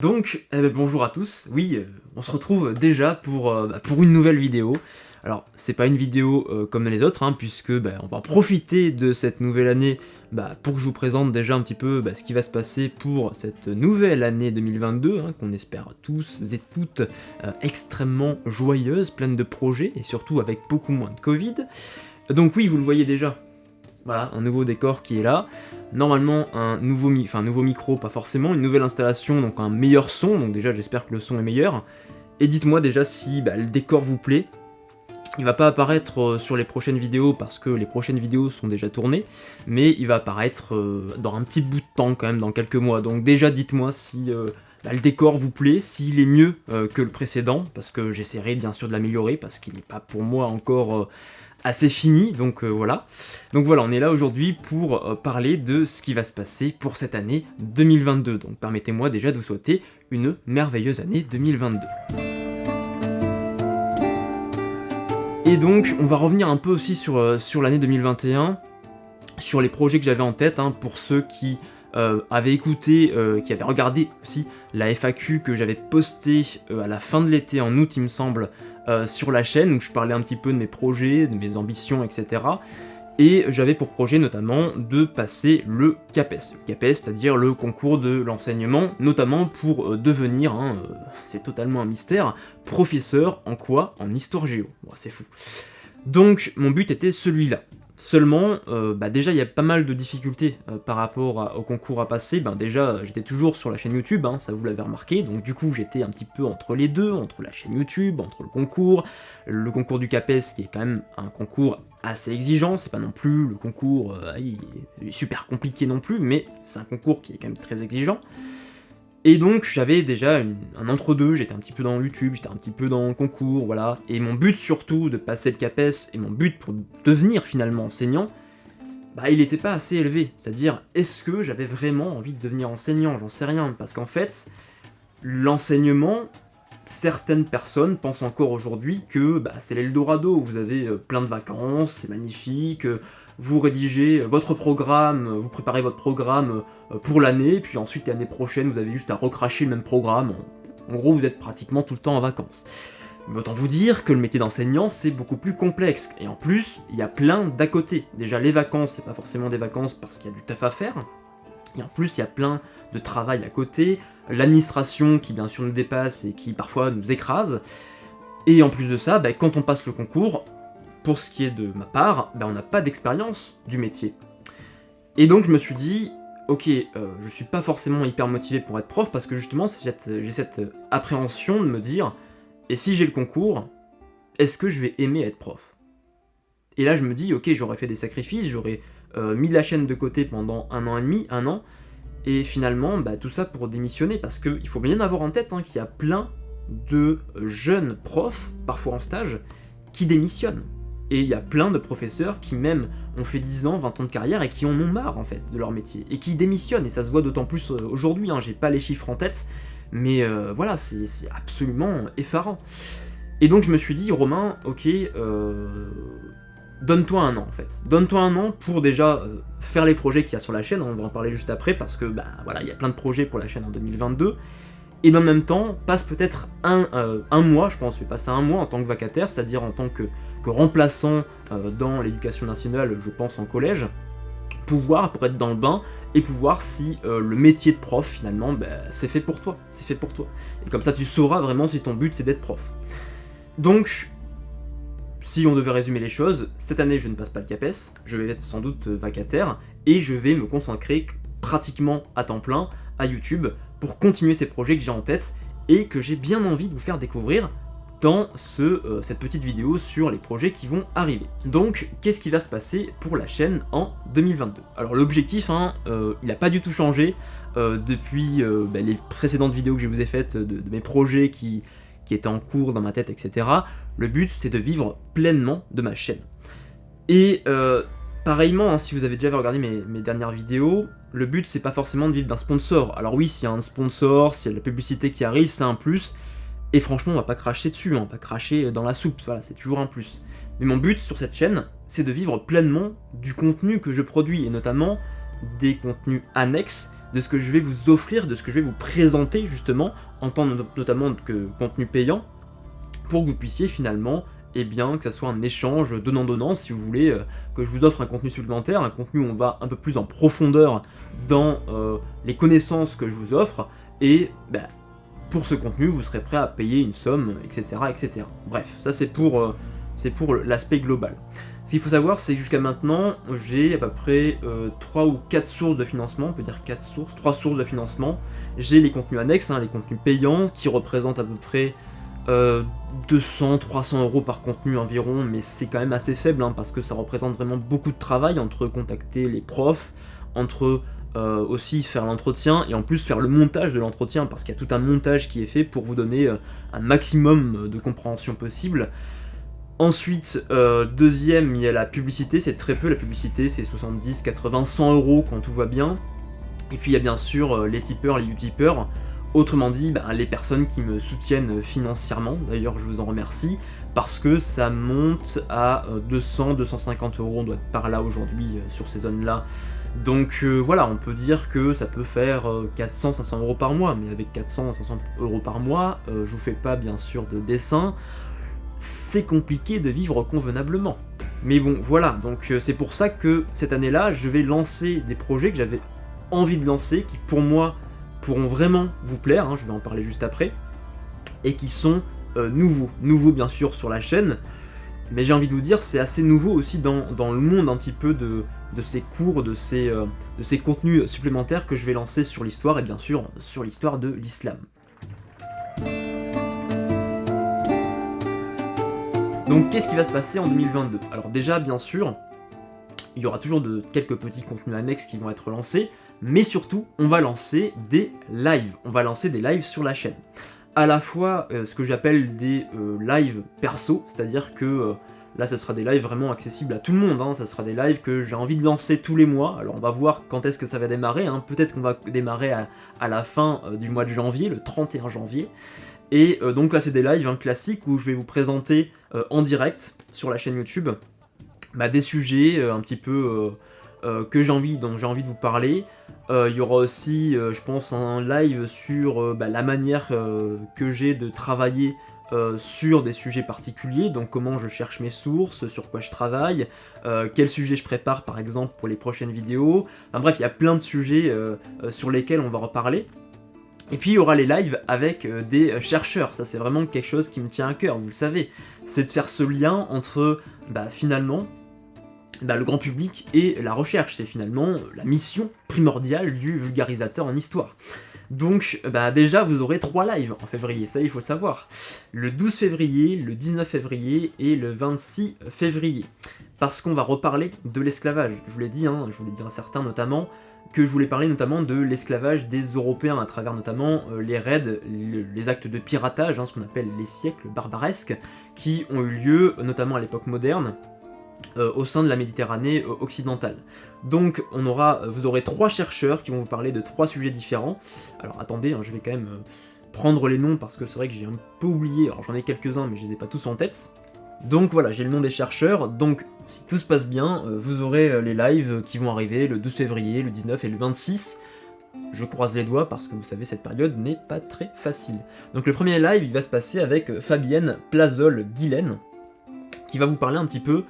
Donc, bonjour à tous, oui, on se retrouve déjà pour une nouvelle vidéo. Alors, c'est pas une vidéo comme les autres, hein, puisque on va profiter de cette nouvelle année pour que je vous présente déjà un petit peu ce qui va se passer pour cette nouvelle année 2022, hein, qu'on espère tous et toutes extrêmement joyeuse, pleine de projets, et surtout avec beaucoup moins de Covid. Donc oui, vous le voyez déjà, voilà, un nouveau décor qui est là. Normalement, un nouveau micro, pas forcément, une nouvelle installation, donc un meilleur son, donc déjà j'espère que le son est meilleur. Et dites-moi déjà si le décor vous plaît. Il va pas apparaître sur les prochaines vidéos parce que les prochaines vidéos sont déjà tournées, mais il va apparaître dans un petit bout de temps quand même, dans quelques mois. Donc déjà dites-moi si le décor vous plaît, s'il est mieux que le précédent, parce que j'essaierai bien sûr de l'améliorer, parce qu'il n'est pas pour moi encore assez fini, donc voilà. Donc voilà, on est là aujourd'hui pour parler de ce qui va se passer pour cette année 2022. Donc permettez-moi déjà de vous souhaiter une merveilleuse année 2022. Et donc, on va revenir un peu aussi sur l'année 2021, sur les projets que j'avais en tête, hein, pour ceux qui avaient écouté, qui avaient regardé aussi la FAQ que j'avais postée à la fin de l'été, en août il me semble, sur la chaîne, où je parlais un petit peu de mes projets, de mes ambitions, etc. Et j'avais pour projet notamment de passer le CAPES. Le CAPES, c'est-à-dire le concours de l'enseignement, notamment pour devenir, c'est totalement un mystère, professeur en quoi? En histoire géo. Bon, c'est fou. Donc mon but était celui-là. Seulement, déjà il y a pas mal de difficultés par rapport au concours à passer. Déjà j'étais toujours sur la chaîne YouTube, hein, ça vous l'avez remarqué, donc du coup j'étais un petit peu entre les deux, entre la chaîne YouTube, entre le concours du CAPES qui est quand même un concours assez exigeant, c'est pas non plus le concours il est super compliqué non plus, mais c'est un concours qui est quand même très exigeant. Et donc j'avais déjà un entre-deux, j'étais un petit peu dans YouTube, j'étais un petit peu dans le concours, voilà. Et mon but surtout de passer le CAPES, et mon but pour devenir finalement enseignant, il n'était pas assez élevé. C'est-à-dire, est-ce que j'avais vraiment envie de devenir enseignant? J'en sais rien, parce qu'en fait, l'enseignement, certaines personnes pensent encore aujourd'hui que c'est l'Eldorado, vous avez plein de vacances, c'est magnifique, vous rédigez votre programme, vous préparez votre programme pour l'année, puis ensuite l'année prochaine vous avez juste à recracher le même programme, en gros vous êtes pratiquement tout le temps en vacances. Mais autant vous dire que le métier d'enseignant c'est beaucoup plus complexe, et en plus il y a plein d'à côté. Déjà les vacances c'est pas forcément des vacances parce qu'il y a du taf à faire, et en plus il y a plein de travail à côté, l'administration qui bien sûr nous dépasse et qui parfois nous écrase, et en plus de ça, quand on passe le concours, pour ce qui est de ma part, on n'a pas d'expérience du métier. Et donc je me suis dit, ok, je suis pas forcément hyper motivé pour être prof, parce que justement j'ai cette appréhension de me dire, et si j'ai le concours, est-ce que je vais aimer être prof? Et là je me dis, ok, j'aurais fait des sacrifices, j'aurais mis la chaîne de côté pendant 1 an et demi, 1 an, et finalement tout ça pour démissionner, parce qu'il faut bien avoir en tête qu'il y a plein de jeunes profs, parfois en stage, qui démissionnent. Et il y a plein de professeurs qui même ont fait 10 ans, 20 ans de carrière et qui en ont marre en fait de leur métier, et qui démissionnent, et ça se voit d'autant plus aujourd'hui, j'ai pas les chiffres en tête, mais voilà, c'est absolument effarant. Et donc je me suis dit, Romain, ok, donne-toi 1 an en fait. Donne-toi 1 an pour déjà faire les projets qu'il y a sur la chaîne, on va en parler juste après, parce que voilà, il y a plein de projets pour la chaîne en 2022, et dans le même temps, passe peut-être un mois, je pense, je vais passer 1 mois en tant que vacataire, c'est-à-dire en tant que remplaçant dans l'éducation nationale, je pense en collège, pour être dans le bain, et pour voir si le métier de prof, finalement, c'est fait pour toi, c'est fait pour toi. Et comme ça, tu sauras vraiment si ton but, c'est d'être prof. Donc, si on devait résumer les choses, cette année, je ne passe pas le CAPES, je vais être sans doute vacataire, et je vais me consacrer pratiquement à temps plein à YouTube, pour continuer ces projets que j'ai en tête et que j'ai bien envie de vous faire découvrir dans cette petite vidéo sur les projets qui vont arriver. Donc, qu'est-ce qui va se passer pour la chaîne en 2022? Alors l'objectif, il n'a pas du tout changé depuis les précédentes vidéos que je vous ai faites de mes projets qui étaient en cours dans ma tête, etc. Le but, c'est de vivre pleinement de ma chaîne. Et pareillement, si vous avez déjà regardé mes dernières vidéos, le but c'est pas forcément de vivre d'un sponsor. Alors oui, s'il y a un sponsor, s'il y a de la publicité qui arrive, c'est un plus, et franchement on va pas cracher dessus, on va pas cracher dans la soupe, voilà, c'est toujours un plus. Mais mon but sur cette chaîne, c'est de vivre pleinement du contenu que je produis, et notamment des contenus annexes de ce que je vais vous offrir, de ce que je vais vous présenter justement, en tant notamment que contenu payant, pour que vous puissiez finalement, eh bien, que ça soit un échange donnant-donnant, si vous voulez, que je vous offre un contenu supplémentaire, un contenu où on va un peu plus en profondeur dans les connaissances que je vous offre, et pour ce contenu, vous serez prêt à payer une somme, etc. etc. Bref, ça c'est pour l'aspect global. Ce qu'il faut savoir, c'est que jusqu'à maintenant, j'ai à peu près 3 ou 4 sources de financement, on peut dire 3 sources de financement. J'ai les contenus annexes, les contenus payants, qui représentent à peu près 200-300 euros par contenu environ, mais c'est quand même assez faible, parce que ça représente vraiment beaucoup de travail, entre contacter les profs, entre aussi faire l'entretien, et en plus faire le montage de l'entretien, parce qu'il y a tout un montage qui est fait pour vous donner un maximum de compréhension possible. Ensuite, deuxième, il y a la publicité, c'est très peu la publicité, c'est 70, 80, 100 euros quand tout va bien. Et puis il y a bien sûr les tipeurs, les utipeurs, autrement dit les personnes qui me soutiennent financièrement, d'ailleurs je vous en remercie, parce que ça monte à 200, 250 euros, on doit être par là aujourd'hui sur ces zones-là. Donc voilà, on peut dire que ça peut faire 400, 500 euros par mois, mais avec 400, 500 euros par mois, je vous fais pas bien sûr de dessin, c'est compliqué de vivre convenablement. Mais bon, voilà, donc c'est pour ça que cette année-là, je vais lancer des projets que j'avais envie de lancer, qui pour moi pourront vraiment vous plaire, je vais en parler juste après, et qui sont nouveaux bien sûr sur la chaîne, mais j'ai envie de vous dire, c'est assez nouveau aussi dans le monde un petit peu de ces cours, de ces contenus supplémentaires que je vais lancer sur l'histoire, et bien sûr sur l'histoire de l'islam. Donc qu'est-ce qui va se passer en 2022 ? Alors déjà, bien sûr, il y aura toujours quelques petits contenus annexes qui vont être lancés, mais surtout, on va lancer des lives. On va lancer des lives sur la chaîne. À la fois, ce que j'appelle des lives perso, c'est-à-dire que là, ce sera des lives vraiment accessibles à tout le monde. Ça sera des lives que j'ai envie de lancer tous les mois. Alors on va voir quand est-ce que ça va démarrer. Peut-être qu'on va démarrer à la fin du mois de janvier, le 31 janvier. Et donc là c'est des lives classiques où je vais vous présenter en direct sur la chaîne YouTube des sujets un petit peu dont j'ai envie de vous parler. Il y aura aussi je pense un live sur la manière que j'ai de travailler sur des sujets particuliers, donc comment je cherche mes sources, sur quoi je travaille, quels sujets je prépare par exemple pour les prochaines vidéos. Bref, il y a plein de sujets sur lesquels on va reparler. Et puis il y aura les lives avec des chercheurs, ça c'est vraiment quelque chose qui me tient à cœur, vous le savez. C'est de faire ce lien entre finalement le grand public et la recherche, c'est finalement la mission primordiale du vulgarisateur en histoire. Donc déjà vous aurez 3 lives en février, ça il faut savoir. Le 12 février, le 19 février et le 26 février. Parce qu'on va reparler de l'esclavage. Je vous l'ai dit, je voulais dire à certains notamment, que je voulais parler notamment de l'esclavage des Européens à travers notamment les raids, les actes de piratage, ce qu'on appelle les siècles barbaresques, qui ont eu lieu notamment à l'époque moderne, au sein de la Méditerranée occidentale. Donc vous aurez 3 chercheurs qui vont vous parler de 3 sujets différents. Alors attendez, je vais quand même prendre les noms parce que c'est vrai que j'ai un peu oublié, alors j'en ai quelques-uns mais je les ai pas tous en tête. Donc voilà, j'ai le nom des chercheurs, donc si tout se passe bien, vous aurez les lives qui vont arriver le 12 février, le 19 et le 26. Je croise les doigts parce que vous savez, cette période n'est pas très facile. Donc le premier live, il va se passer avec Fabienne Plazol-Guilaine, qui va vous parler un petit peu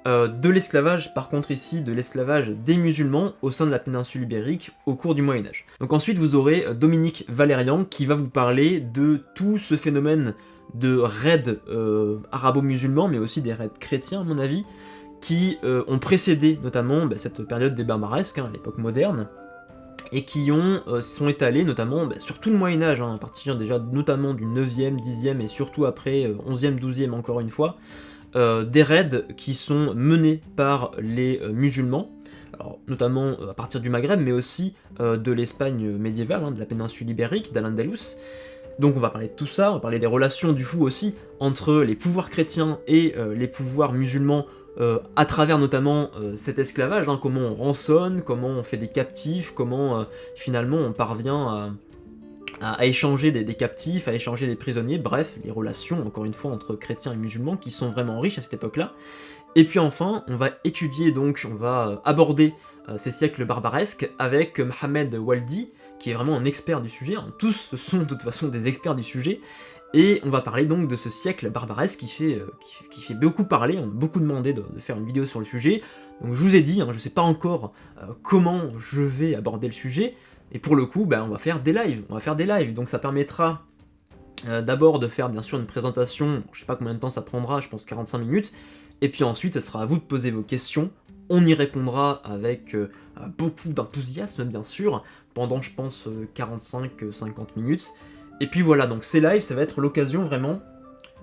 de l'esclavage, par contre ici, de l'esclavage des musulmans au sein de la péninsule ibérique au cours du Moyen-Âge. Donc ensuite, vous aurez Dominique Valérian qui va vous parler de tout ce phénomène de raids arabo-musulmans, mais aussi des raids chrétiens à mon avis, qui ont précédé notamment cette période des barbaresques, à l'époque moderne, et qui sont étalés notamment sur tout le Moyen-Âge, à partir déjà notamment du 9e, 10e et surtout après 11e, 12e encore une fois, des raids qui sont menés par les musulmans, alors, notamment à partir du Maghreb, mais aussi de l'Espagne médiévale, de la péninsule ibérique, d'Al-Andalus. Donc on va parler de tout ça, on va parler des relations du coup aussi entre les pouvoirs chrétiens et les pouvoirs musulmans à travers notamment cet esclavage, comment on rançonne, comment on fait des captifs, comment finalement on parvient à échanger des captifs, à échanger des prisonniers, bref, les relations encore une fois entre chrétiens et musulmans qui sont vraiment riches à cette époque-là. Et puis enfin, on va étudier donc, on va aborder ces siècles barbaresques avec Mohamed Waldi, qui est vraiment un expert du sujet, hein. Tous ce sont de toute façon des experts du sujet, et on va parler donc de ce siècle barbaresque qui fait beaucoup parler, on m'a beaucoup demandé de faire une vidéo sur le sujet, donc je vous ai dit, hein, je sais pas encore comment je vais aborder le sujet, et pour le coup, on va faire des lives, donc ça permettra d'abord de faire bien sûr une présentation, je sais pas combien de temps ça prendra, je pense 45 minutes, et puis ensuite ça sera à vous de poser vos questions, on y répondra avec beaucoup d'enthousiasme bien sûr, pendant je pense 45-50 minutes, et puis voilà, donc ces lives ça va être l'occasion vraiment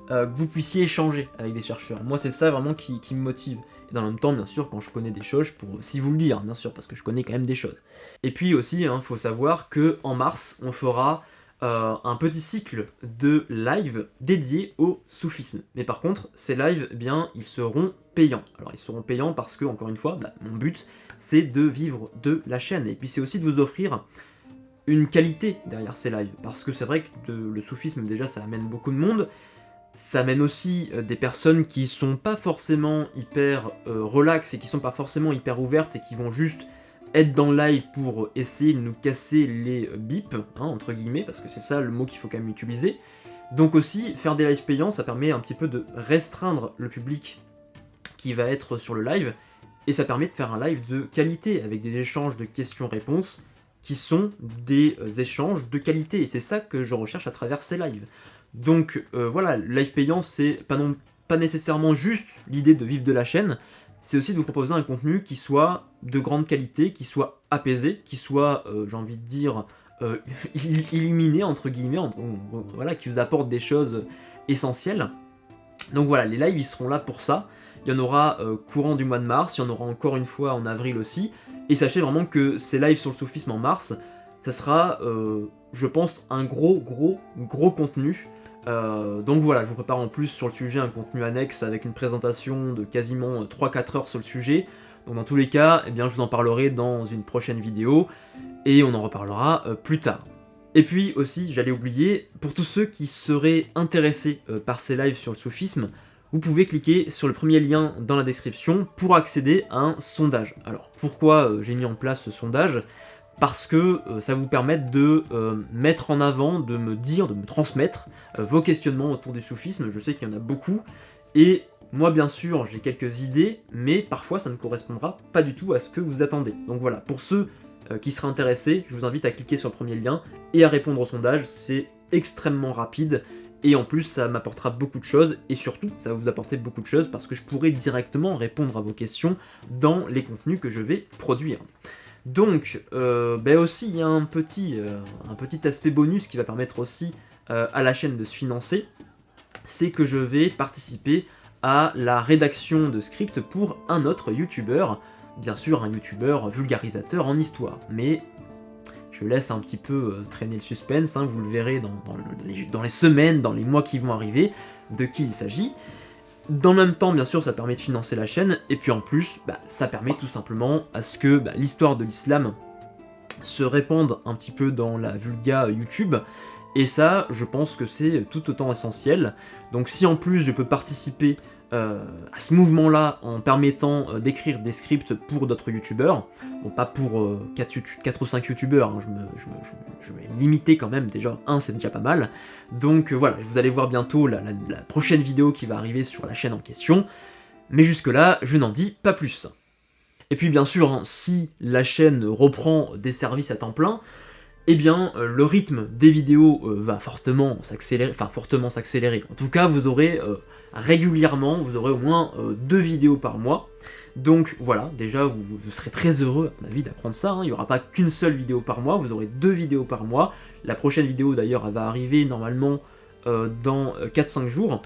que vous puissiez échanger avec des chercheurs. Moi c'est ça vraiment qui me motive, et dans le même temps bien sûr quand je connais des choses, je pourrais aussi vous le dire bien sûr, parce que je connais quand même des choses. Et puis aussi, faut savoir que en mars on fera un petit cycle de live dédié au soufisme. Mais par contre, ces lives, ils seront payants. Alors ils seront payants parce que, encore une fois, mon but, c'est de vivre de la chaîne. Et puis c'est aussi de vous offrir une qualité derrière ces lives. Parce que c'est vrai que le soufisme, déjà, ça amène beaucoup de monde. Ça amène aussi des personnes qui sont pas forcément hyper relax et qui sont pas forcément hyper ouvertes et qui vont juste être dans le live pour essayer de nous casser les bips, entre guillemets, parce que c'est ça le mot qu'il faut quand même utiliser. Donc aussi, faire des lives payants, ça permet un petit peu de restreindre le public qui va être sur le live, et ça permet de faire un live de qualité, avec des échanges de questions-réponses, qui sont des échanges de qualité, et c'est ça que je recherche à travers ces lives. Donc voilà, live payant, c'est pas nécessairement juste l'idée de vivre de la chaîne, c'est aussi de vous proposer un contenu qui soit de grande qualité, qui soit apaisé, qui soit, j'ai envie de dire, illuminé, entre guillemets, voilà, qui vous apporte des choses essentielles. Donc voilà, les lives, ils seront là pour ça. Il y en aura courant du mois de mars, il y en aura encore une fois en avril aussi. Et sachez vraiment que ces lives sur le soufisme en mars, ça sera, je pense, un gros contenu. Donc voilà, je vous prépare en plus sur le sujet un contenu annexe avec une présentation de quasiment 3-4 heures sur le sujet. Donc dans tous les cas, je vous en parlerai dans une prochaine vidéo, et on en reparlera plus tard. Et puis aussi, j'allais oublier, pour tous ceux qui seraient intéressés par ces lives sur le soufisme, vous pouvez cliquer sur le premier lien dans la description pour accéder à un sondage. Alors pourquoi j'ai mis en place ce sondage ? Parce que ça va vous permettre de mettre en avant, de me transmettre vos questionnements autour du soufisme. Je sais qu'il y en a beaucoup, et moi bien sûr j'ai quelques idées, mais parfois ça ne correspondra pas du tout à ce que vous attendez. Donc voilà, pour ceux qui seraient intéressés, je vous invite à cliquer sur le premier lien et à répondre au sondage, c'est extrêmement rapide, et en plus ça m'apportera beaucoup de choses, et surtout ça va vous apporter beaucoup de choses parce que je pourrai directement répondre à vos questions dans les contenus que je vais produire. Donc, aussi, il y a un petit aspect bonus qui va permettre aussi à la chaîne de se financer, c'est que je vais participer à la rédaction de scripts pour un autre youtubeur, bien sûr un youtubeur vulgarisateur en histoire, mais je laisse un petit peu traîner le suspense, vous le verrez dans les semaines, dans les mois qui vont arriver, de qui il s'agit. Dans le même temps, bien sûr, ça permet de financer la chaîne, et puis en plus, ça permet tout simplement à ce que l'histoire de l'islam se répande un petit peu dans la vulga YouTube, et ça, je pense que c'est tout autant essentiel. Donc si en plus je peux participer à ce mouvement-là en permettant d'écrire des scripts pour d'autres youtubeurs, bon pas pour 4 ou 5 youtubeurs, je vais limiter quand même, déjà c'est déjà pas mal, donc voilà, vous allez voir bientôt la prochaine vidéo qui va arriver sur la chaîne en question, mais jusque là, je n'en dis pas plus. Et puis bien sûr, si la chaîne reprend des services à temps plein, le rythme des vidéos va fortement s'accélérer. En tout cas, vous aurez régulièrement, vous aurez au moins 2 vidéos par mois. Donc voilà, déjà vous serez très heureux à mon avis d'apprendre ça, il n'y aura pas qu'une seule vidéo par mois, vous aurez 2 vidéos par mois. La prochaine vidéo d'ailleurs, elle va arriver normalement dans 4-5 jours.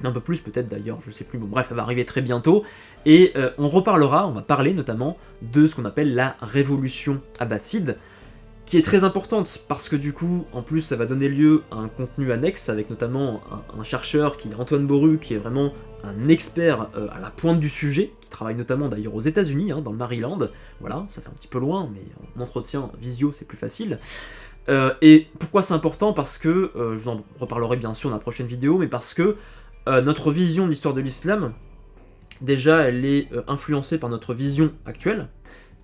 Un peu plus peut-être d'ailleurs, je sais plus, bon bref, elle va arriver très bientôt, et on va parler notamment de ce qu'on appelle la révolution abbasside, qui est très importante, parce que du coup, en plus, ça va donner lieu à un contenu annexe, avec notamment un chercheur qui est Antoine Boru, qui est vraiment un expert à la pointe du sujet, qui travaille notamment d'ailleurs aux États-Unis, dans le Maryland, voilà, ça fait un petit peu loin, mais en entretien visio, c'est plus facile. Et pourquoi c'est important? Parce que, je vous en reparlerai bien sûr dans la prochaine vidéo, mais parce que notre vision de l'histoire de l'islam, déjà, elle est influencée par notre vision actuelle,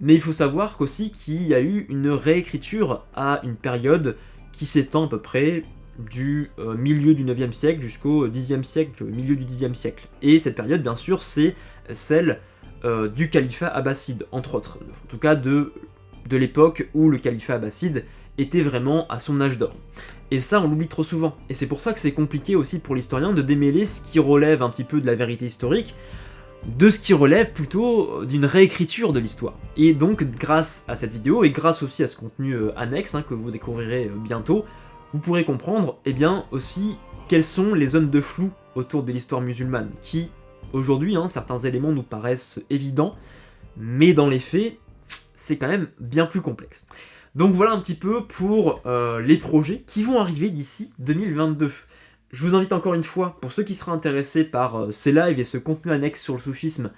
Mais il faut savoir qu'aussi qu'il y a eu une réécriture à une période qui s'étend à peu près du milieu du 9e siècle jusqu'au 10e siècle, milieu du 10e siècle. Et cette période, bien sûr, c'est celle du califat abbasside, entre autres. En tout cas, de l'époque où le califat abbasside était vraiment à son âge d'or. Et ça, on l'oublie trop souvent. Et c'est pour ça que c'est compliqué aussi pour l'historien de démêler ce qui relève un petit peu de la vérité historique, de ce qui relève plutôt d'une réécriture de l'histoire. Et donc, grâce à cette vidéo, et grâce aussi à ce contenu annexe, que vous découvrirez bientôt, vous pourrez comprendre, eh bien, aussi, quelles sont les zones de flou autour de l'histoire musulmane, qui, aujourd'hui, certains éléments nous paraissent évidents, mais dans les faits, c'est quand même bien plus complexe. Donc voilà un petit peu pour les projets qui vont arriver d'ici 2022. Je vous invite encore une fois, pour ceux qui seraient intéressés par ces lives et ce contenu annexe sur le soufisme,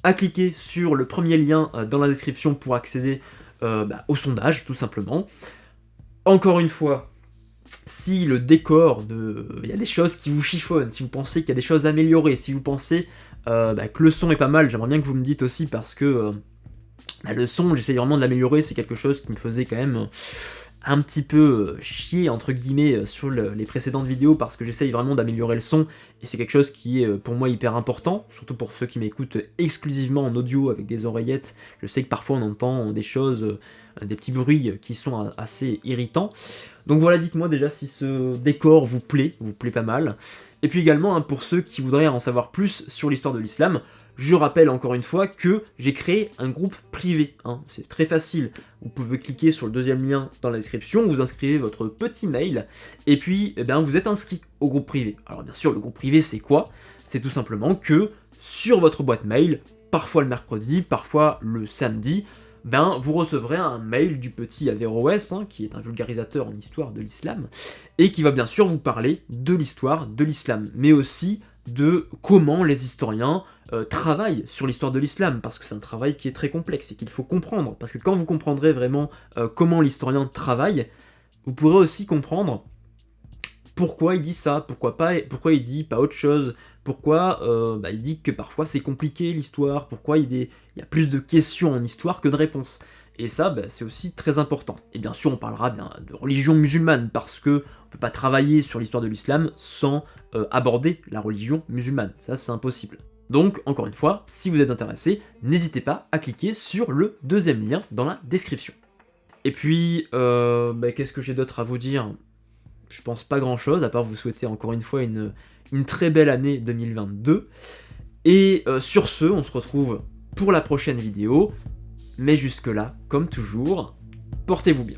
à cliquer sur le premier lien dans la description pour accéder au sondage, tout simplement. Encore une fois, si le décor, il y a des choses qui vous chiffonnent, si vous pensez qu'il y a des choses à améliorer, si vous pensez que le son est pas mal, j'aimerais bien que vous me dites aussi parce que le son, j'essaye vraiment de l'améliorer, c'est quelque chose qui me faisait quand même un petit peu chier entre guillemets sur les précédentes vidéos parce que j'essaye vraiment d'améliorer le son et c'est quelque chose qui est pour moi hyper important, surtout pour ceux qui m'écoutent exclusivement en audio avec des oreillettes. Je sais que parfois on entend des choses, des petits bruits qui sont assez irritants. Donc voilà, dites-moi déjà si ce décor vous plaît pas mal. Et puis également pour ceux qui voudraient en savoir plus sur l'histoire de l'islam, je rappelle encore une fois que j'ai créé un groupe privé, c'est très facile, vous pouvez cliquer sur le deuxième lien dans la description, vous inscrivez votre petit mail, et puis vous êtes inscrit au groupe privé. Alors bien sûr, le groupe privé c'est quoi? C'est tout simplement que sur votre boîte mail, parfois le mercredi, parfois le samedi, vous recevrez un mail du petit Averroès, qui est un vulgarisateur en histoire de l'islam, et qui va bien sûr vous parler de l'histoire de l'islam, mais aussi de comment les historiens travaillent sur l'histoire de l'islam, parce que c'est un travail qui est très complexe et qu'il faut comprendre, parce que quand vous comprendrez vraiment comment l'historien travaille, vous pourrez aussi comprendre pourquoi il dit ça, pourquoi il dit pas autre chose, pourquoi il dit que parfois c'est compliqué l'histoire, pourquoi il y a plus de questions en histoire que de réponses. Et ça, c'est aussi très important. Et bien sûr, on parlera de religion musulmane, parce que on peut pas travailler sur l'histoire de l'islam sans aborder la religion musulmane. Ça, c'est impossible. Donc, encore une fois, si vous êtes intéressé, n'hésitez pas à cliquer sur le deuxième lien dans la description. Et puis, qu'est-ce que j'ai d'autre à vous dire? Je pense pas grand-chose, à part vous souhaiter encore une fois une très belle année 2022. Et sur ce, on se retrouve pour la prochaine vidéo. Mais jusque-là, comme toujours, portez-vous bien.